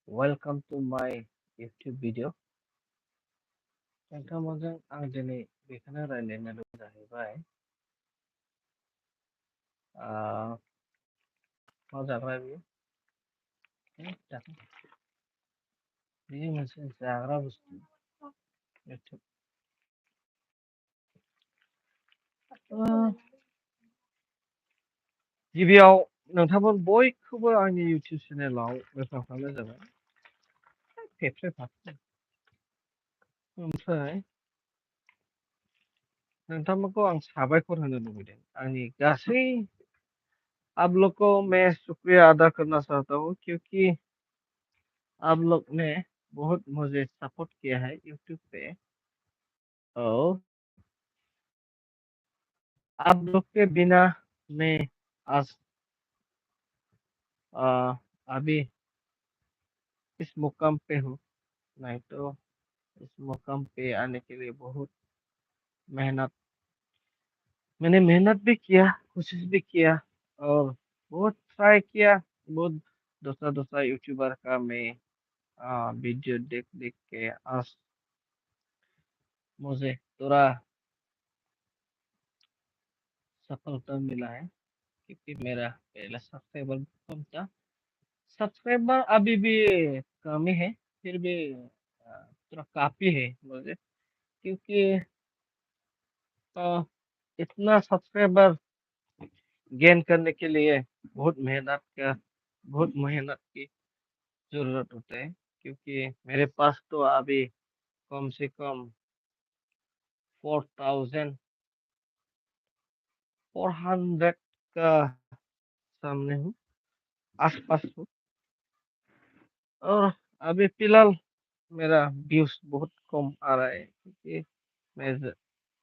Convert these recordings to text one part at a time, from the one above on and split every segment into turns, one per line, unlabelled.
Welcome to my YouTube video. नोंथांमोनजों आं दिनै बेखौनो रायज्लायनो लुबैदों जाहैबाय मा जाग्रा बियो बेयो मोनसे जाग्रा बुस्थु YouTube गिबियाव नोंथांमोन बयखौबो आंनि YouTube चेनेलाव वेलकाम खालामनाय जाबाय फेफ्रे फाफ्रे ओमफ्राय नोंथांमोनखौ आं साबायखर होनो लुबैदों आंनि गासै आप लोग को मैं शुक्रिया अदा करना चाहता हूँ क्योंकि आप लोग ने बहुत मुझे सपोर्ट किया है YouTube पे और आप लोग के बिना मैं आज अभी इस मुकाम पे हूँ नहीं तो इस मुकाम पे आने के लिए बहुत मेहनत मैंने मेहनत भी किया कोशिश भी किया और बहुत ट्राई किया बहुत दूसरा दूसरा यूट्यूबर का मैं वीडियो देख देख के आज मुझे थोड़ा सफलता मिला है क्योंकि मेरा पहला सब्सक्राइबर कम था सब्सक्राइबर अभी भी कम ही है फिर भी थोड़ा काफी है मुझे क्योंकि अ, इतना सब्सक्राइबर गेन करने के लिए बहुत मेहनत की जरूरत होता है क्योंकि मेरे पास तो अभी कम से कम 4400 का सामने हूँ आसपास हूँ और अभी फिलहाल मेरा व्यूज बहुत कम आ रहा है क्योंकि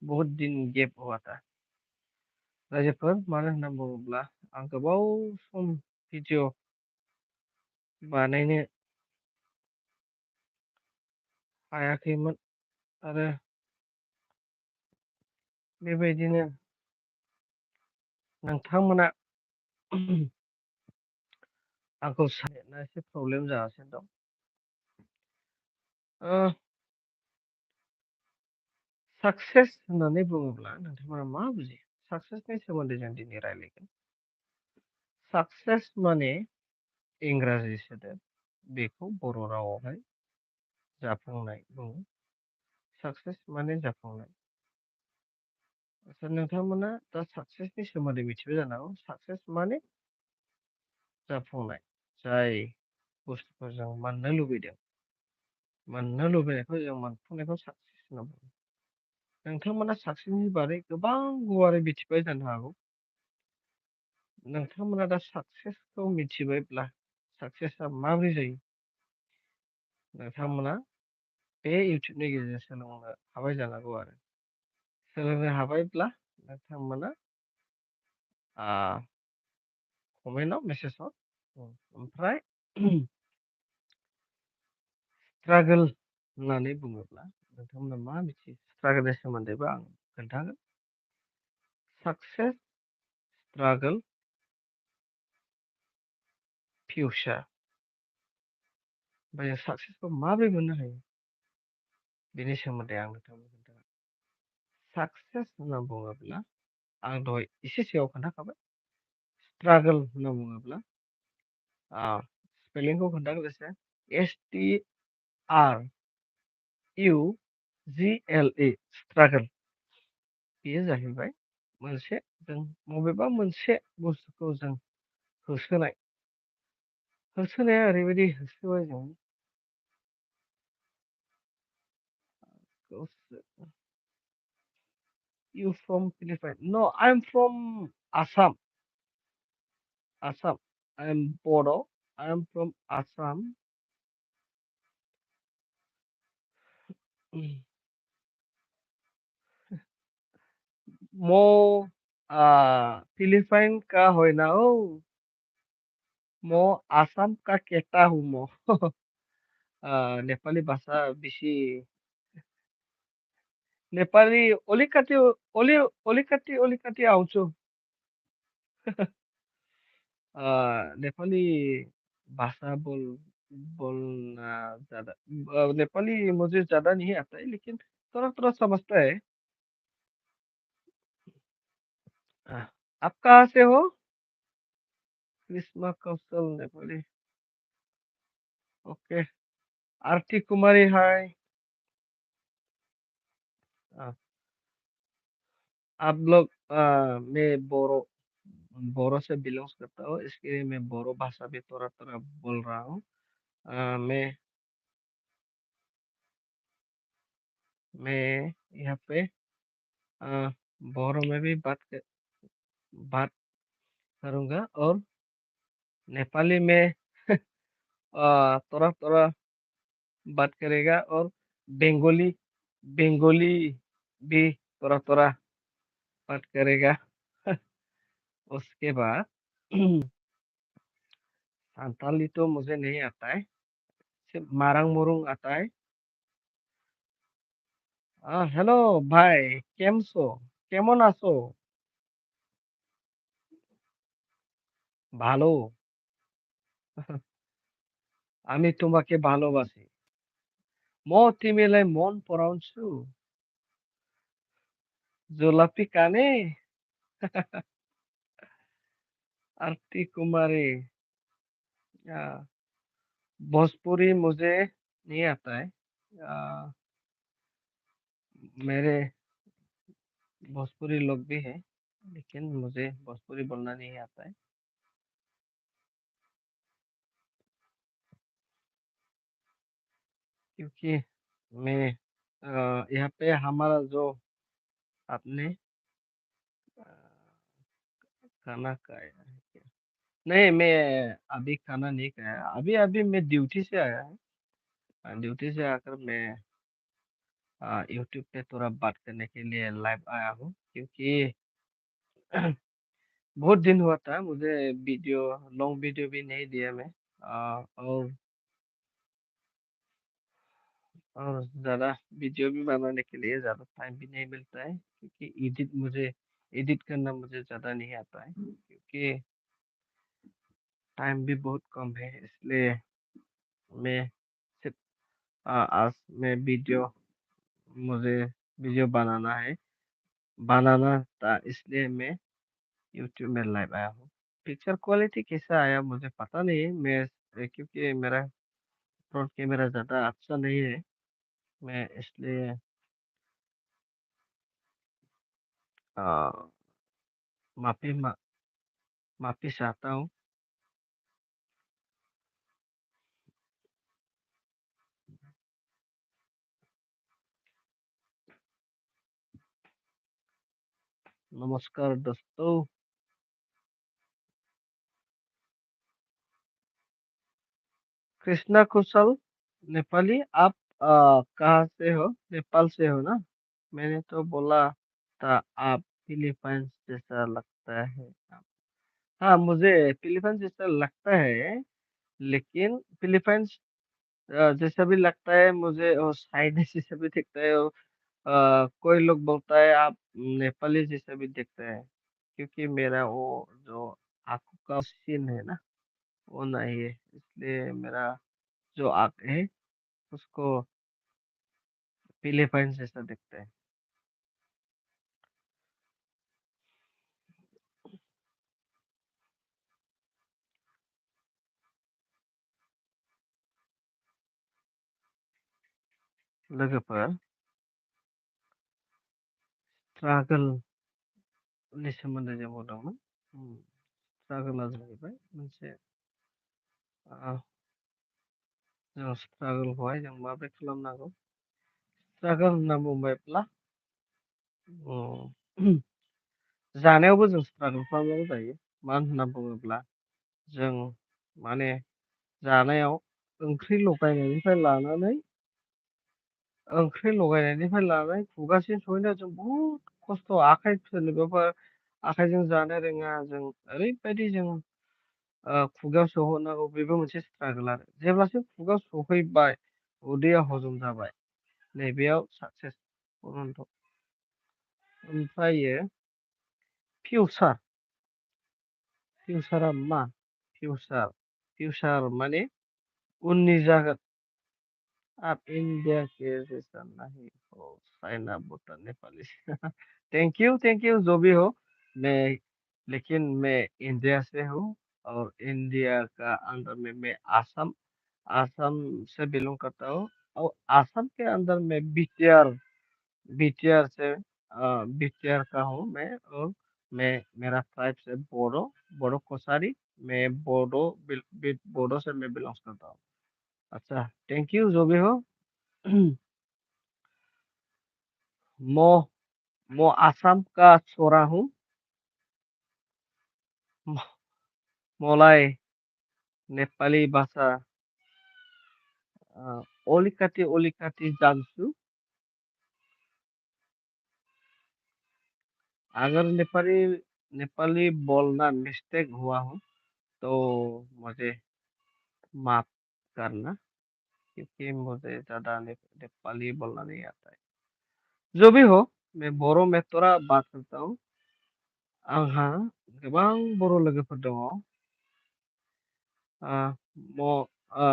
बहुत दिन गेप हुआ था राजाफोर मानो होनना बुङोब्ला आं गोबाव सम भिडिअ बानायनो हायाखैमोन आरो बेबायदिनो नोंथांमोना आंखौ सानना एसे प्रब्लेम जागासिनो दं साक्सेस होननानै बुङोब्ला नोंथांमोना मा बुजियो साक्सेसनि सोमोन्दै जों दिनै रायलायगोन साक्सेस माने इंराजि सोदोब बेखौ बर' रावावहाय जाफुंनाय बुङो साक्सेस माने जाफुंनाय नोंथांमोना दा साक्सेसनि सोमोन्दै मिथिबाय जानांगौ साक्सेस माने जाफुंनाय जाय बुस्थुखौ जों मोननो लुबैदों मोननो लुबैनायखौ जों मोनफुंनायखौ साक्सेस होनना बुङो नोंथांमोना साक्सेसनि बारै गोबां गुवारै मिथिबाय जानो हागौ नोंथांमोना दा साक्सेसखौ मिथिबायब्ला साक्सेसआ माबोरै जायो नोंथांमोना बे इउटुबनि गेजेरजों सोलोंनो हाबाय जानांगौ आरो सोलोंनो हाबायब्ला नोंथांमोना कमेन्टआव मेसेज हर ओमफ्राय स्ट्रागोल होननानै बुङोब्ला नोंथांमोना मा मिथियो स्ट्रागोलनि सोमोन्दैबो आं खोन्थागोन सक्सेस स्ट्रागोल फिउचार ओमफ्राय सक्सेसखौ माबोरै मोननो हायो बेनि सोमोन्दै आं नोंथांनो खोन्थागोन सक्सेस होनना बुङोब्ला आं दहाय एसे सिगाङाव खोन्थाखाबाय स्ट्रागोल होनना बुङोब्ला स्पेलिंखौ खोन्थागोन एसे STRUGLE स्ट्रागोल बेयो जाहैबाय मोनसे जों बबेबा मोनसे बुस्थुखौ जों होसोनाया ओरैबायदि होसोबाय जों You from Philippines? No, I'm from Assam. Assam. I'm Bodo. I'm from Assam. म फिलिपाइन का होइन हौ म आसामका केटा हुँ म नेपाली भाषा बेसी नेपाली ओलिकति आउँछु नेपाली भाषा बोलना ज़्यादा नेपाली मुझे ज़्यादा नहीं आता है, लेकिन थोड़ा-थोड़ा समझता है। अ, आप कहाँ से हो? ग्रीष्मा कौशल नेपाली, ओके। आरती कुमारी, हाय। अ, आप लोग मैं बोरो बोरो से बिलॉन्ग्स करता हूँ, इसलिए मैं बोरो भाषा भी थोड़ा-थोड़ा बोल रहा हूँ। मैं यहाँ पे बोरो में भी बात करूँगा, और नेपाली में थोड़ा-थोड़ा बात करेगा, और बंगाली बंगाली भी थोड़ा-थोड़ा बात करेगा। उसके बाद संताली तो मुझे नहीं आता है, सिर्फ मारंग-मुरुंग आता है। हेलो भाई, केमसो? কেমন আছো? ভালো। আমি তোমাকে ভালোবাসি। म तिमीलाई मन पराउँछु, जुलपी काने। आरती कुमारी। अ, भोजपुरी मुझे नहीं आता है। मेरे भोजपुरी लोग भी हैं, लेकिन मुझे भोजपुरी बोलना नहीं आता है, क्योंकि मैं यहाँ पे हमारा जो आपने अ, खाना खाया है क्या? नहीं, मैं अभी खाना नहीं खाया। अभी-अभी मैं ड्यूटी से आया है। ड्यूटी से आकर मैं यूट्यूब पे थोड़ा बात करने के लिए लाइव आया हूँ, क्योंकि बहुत दिन हुआ था मुझे वीडियो लॉन्ग वीडियो भी नहीं दिया मैं। और ज़्यादा वीडियो भी बनाने के लिए ज़्यादा टाइम भी नहीं मिलता है, क्योंकि एडिट करना मुझे ज़्यादा नहीं आता है, क्योंकि टाइम भी बहुत कम है, इसलिए मैं सिर्फ आज मैं मुझे वीडियो बनाना था, इसलिए मैं यूट्यूब में लाइव आया हूँ। पिक्चर क्वालिटी कैसा आया मुझे पता नहीं, क्योंकि मेरा फ्रंट कैमरा ज़्यादा अच्छा नहीं है, मैं इसलिए अ, माफी मा, माफी चाहता हूँ। नमस्कार दोस्तों। कृष्णा कुशल नेपाली, आप कहाँ से हो? नेपाल से हो ना? मैंने तो बोला था आप फिलीपाइंस जैसा लगता है। हाँ, मुझे फिलीपाइंस जैसा लगता है, लेकिन फिलीपाइंस जैसा भी लगता है मुझे, और साइड जैसा भी दिखता है। कोई लोग बोलता है आप नेपाली जैसा भी दिखता है, क्योंकि मेरा वो जो आंखों का सीन है ना, वो नहीं है, इसलिए मेरा जो आँख है उसको फिलीपाइंस जैसा दिखता है। लोगोफोर स्ट्रागोलनि सोमोन्दै जों बुंदोंमोन। स्ट्रागोला जाहैबाय मोनसे जों स्ट्रागोलखौहाय जों माबोरै खालामनांगौ। स्ट्रागोल होनना बुंबायब्ला उम, जानायावबो जों स्ट्रागोल खालामनांगौ जायो। मानो होनना बुङोब्ला जों माने जानायाव ओंख्रि लगायनायनिफ्राय लानानै खुगासिम सहैनायाव जों बुहुद खस्थ', सोरनिबाफोर आखाइजों जानो रोङा, जों ओरैबायदि जों खुगायाव सोहरनांगौ, बेबो मोनसे स्ट्रागोल आरो। जेब्लासिम खुगायाव सहैबाय, उदैया हजम जाबाय, नैबेयाव साक्सेस। ओमफ्रायो फिउचार, फिउचारा मा? फिउचार माने उन्नीस जगह आप इंडिया के जैसा नहीं हो, चाइना भूटान नेपाली से। थैंक यू जो भी हो। मैं लेकिन मैं इंडिया से हूँ, और इंडिया का अंदर में मैं आसम आसम से बिलोंग करता हूँ। और आसम के अंदर में बीटीआर बीटीआर से बीटीआर का हूँ मैं। और मैं मेरा ट्राइब से बोडो बोडो कोसारी। मैं बोडो से मैं बिलोंग करता हूँ। अच्छा, थैंक यू जो भी हो। मो मो आसाम का छोरा हूँ। म- मलाई नेपाली भाषा ओलिकाटी ओलिकाटी जान्छु। अगर नेपाली नेपाली बोलना मिस्टेक हुआ हो तो मुझे माफ करना, क्योंकि मुझे ज्यादा नेपाली बोलना नहीं आता है। जो भी हो, मैं बोरो में थोड़ा बात करता हूँ। आंहा गोबां बर' लोगोफोर दङ। आ, मो आ,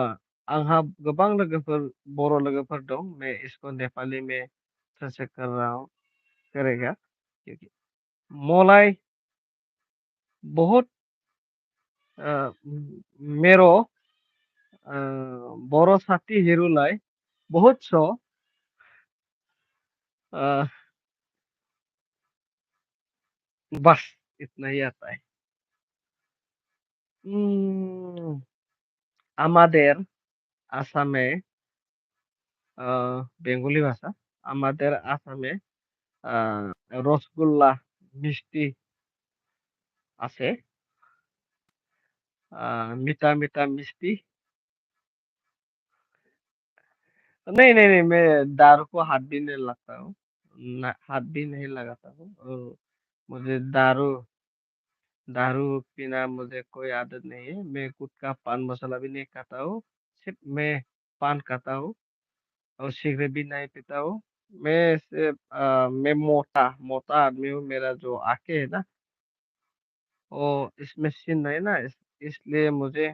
आंहा गोबां लोगोफोर बर' लोगोफोर दं। मैं इसको नेपाली में ट्रांसलेट कर रहा हूँ करेगा, क्योंकि मलाई बहुत मेरो बर' साथीहरूलाई बहुत छ। अ, बस इतना ही आता है। উম, আমাদের আসামে বেঙ্গলি ভাষা। আমাদের আসামে রসগোল্লা মিষ্টি আছে। मीठा मीठा मिष्टी। नहीं नहीं नहीं, मैं दारू को हाथ भी नहीं लगता हूँ। हाथ भी नहीं लगाता हूँ। और मुझे दारू दारू पीना मुझे कोई आदत नहीं है। मैं गुटखा पान मसाला भी नहीं खाता हूँ। सिर्फ मैं पान खाता हूँ, और सिगरेट भी नहीं पीता हूँ। मैं मोटा मोटा आदमी हूँ। मेरा जो आंखें है ना, वो इसमें सीन है ना, इसलिए मुझे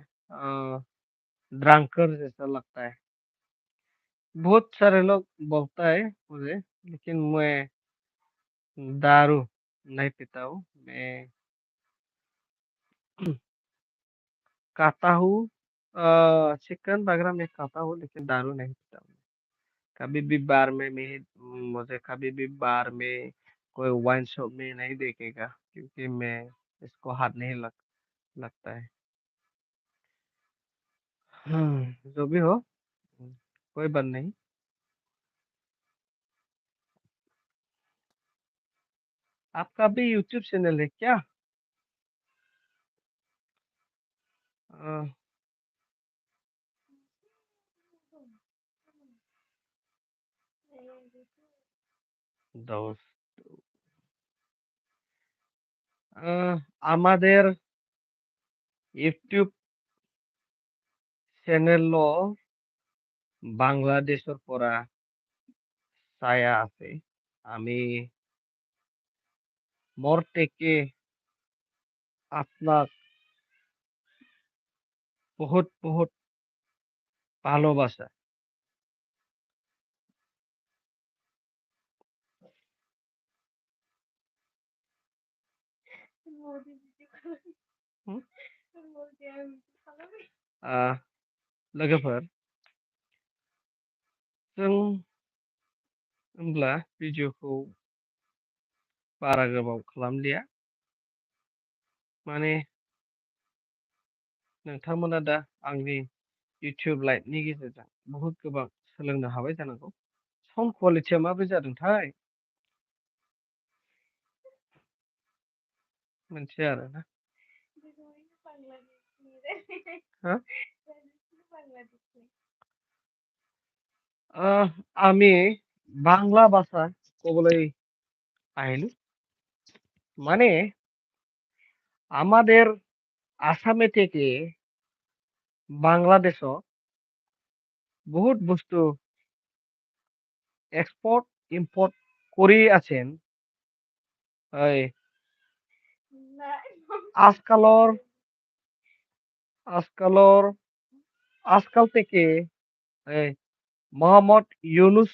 ड्रंकर जैसा लगता है। बहुत सारे लोग बोलता है मुझे, लेकिन मैं दारू नहीं पीता हूँ। मैं खाता हूँ, चिकन वगैरह मैं खाता हूँ, लेकिन दारू नहीं पीता हूँ। कभी भी बार में मुझे कभी भी बार में कोई वाइन शॉप में नहीं देखेगा, क्योंकि मैं इसको हाथ नहीं लगता है। जो भी हो, कोई बात नहीं। आपका भी यूट्यूब चैनल है क्या? अ, दोस्त, আমাদের ইউটিউব চ্যানেলও বাংলাদেশের পড়া ছায়া আছে। আমি মোর থেকে আপনার বহুত বহুত ভালোবাসা। Hmm? लोगोफोर, जों होमब्ला भिडिअ'खौ बारा गोबाव खालामलिया। माने नोंथांमोना दा आंनि इउटिउब लाइभनि गेजेरजों बहुत गोबां सोलोंनो हाबाय जानांगौ। साउन्ड क्वालिटिया माबोरै जादोंथाय मोनथिया आरोना। হ্যাঁ? আমি বাংলা ভাষা কবলৈ আহিলো। মানে আমাদের আসামে থেকে বাংলাদেশত বহুত বস্তু এক্সপোর্ট ইম্পোর্ট কৰি আছেন। এই আজকালৰ আজকালৰ আজকাল থেকে এই মোহাম্মদ ইউনুস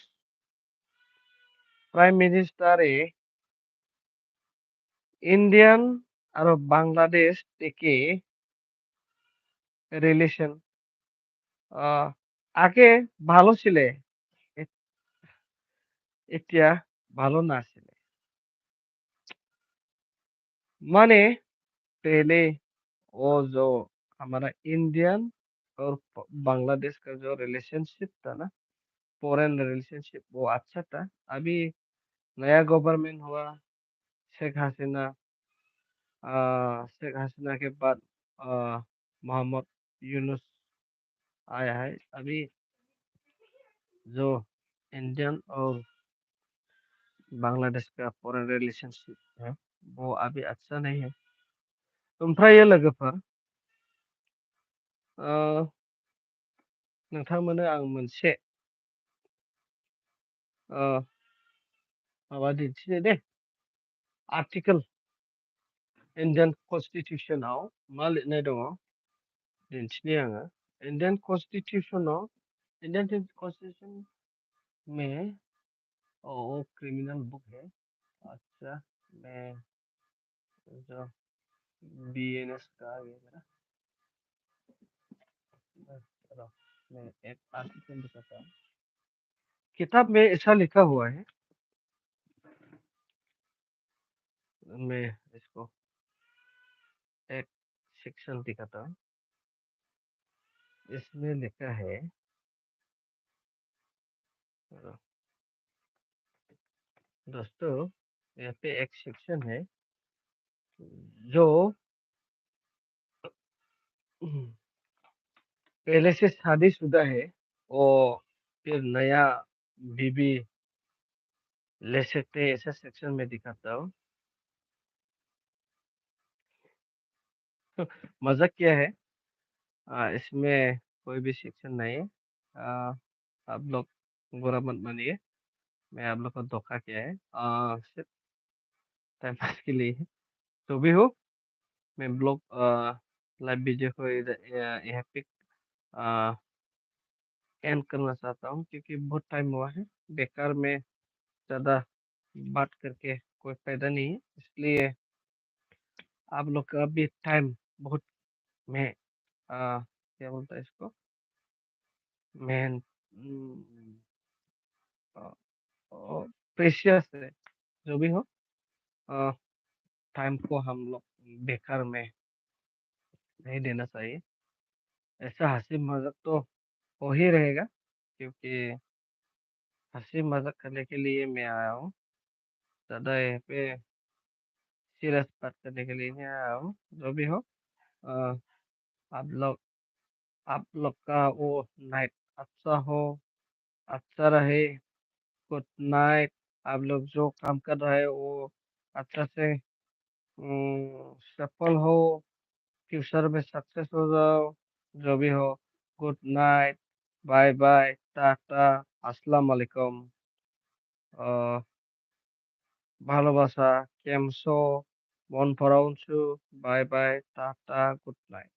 প্রাইম মিনিস্টারে ইন্ডিয়ান আর বাংলাদেশ থেকে রিলেশন আগে ভালো ছিল, এ- এতিয়া ভালো ना ছিল। माने पहले वो जो हमारा इंडियन और बांग्लादेश का जो रिलेशनशिप था ना, फॉरेन रिलेशनशिप, वो अच्छा था। अभी नया गवर्नमेंट हुआ, शेख हसीना, शेख हसीना के बाद मोहम्मद यूनुस आया है। अभी जो इंडियन और बांग्लादेश का फॉरेन रिलेशनशिप है, वो अभी अच्छा नहीं है। ओमफ्राय लोगोफोर, ओ, नोंथांमोननो आं मोनसे ओ, माबा दिन्थिनो दे। आर्टिकल इन्डियान कन्स्टिटिउसनाव मा लिरनाय दङ दिन्थिनि आङो। इंडियन कन्स्टिट्यूशनाव, इंडियन कॉन्स्टिट्यूशन में वो क्रिमिनल बुक है। अच्छा, मैं जो बीएनएस का ये मेरा, चलो, मैं एक आर्टिकल दिखाता हूँ। किताब में ऐसा लिखा हुआ है, मैं इसको एक सेक्शन दिखाता हूँ। इसमें लिखा है, दोस्तों, यहाँ पे एक सेक्शन है जो पहले से शादीशुदा है, वो फिर नया बीबी ले सकते हैं, ऐसा सेक्शन में दिखाता हूँ। मजाक क्या है, इसमें कोई भी सेक्शन नहीं है। आप लोग बुरा मत मानिए, मैं आप लोग को धोखा किया है, सिर्फ टाइम पास के लिए है। तो भी हो, मैं ब्लॉग लाइव वीडियो को यहाँ पे एंड करना चाहता हूँ, क्योंकि बहुत टाइम हुआ है। बेकार में ज़्यादा बात करके कोई फायदा नहीं है, इसलिए आप लोग का भी टाइम बहुत में क्या बोलता है इसको, मेहन प्रेशियस है। जो भी हो, टाइम को हम लोग बेकार में नहीं देना चाहिए। ऐसा हंसी मजाक तो हो ही रहेगा, क्योंकि हंसी मजाक करने के लिए मैं आया हूँ, ज़्यादा यहाँ पे सीरियस बात करने के लिए नहीं आया हूँ। जो भी हो, अ, आप लोग आप लोग का वो नाइट अच्छा हो, अच्छा रहे। Good night. आप लोग जो काम कर रहे हो वो अच्छा से सफल हो, फ्यूचर में सक्सेस हो जाओ। जो भी हो, good night, bye bye, tata, अस्सलाम वालेकुम, ভালোবাসা, কেমসো, মন ভরাউনছু, bye bye, tata, good night.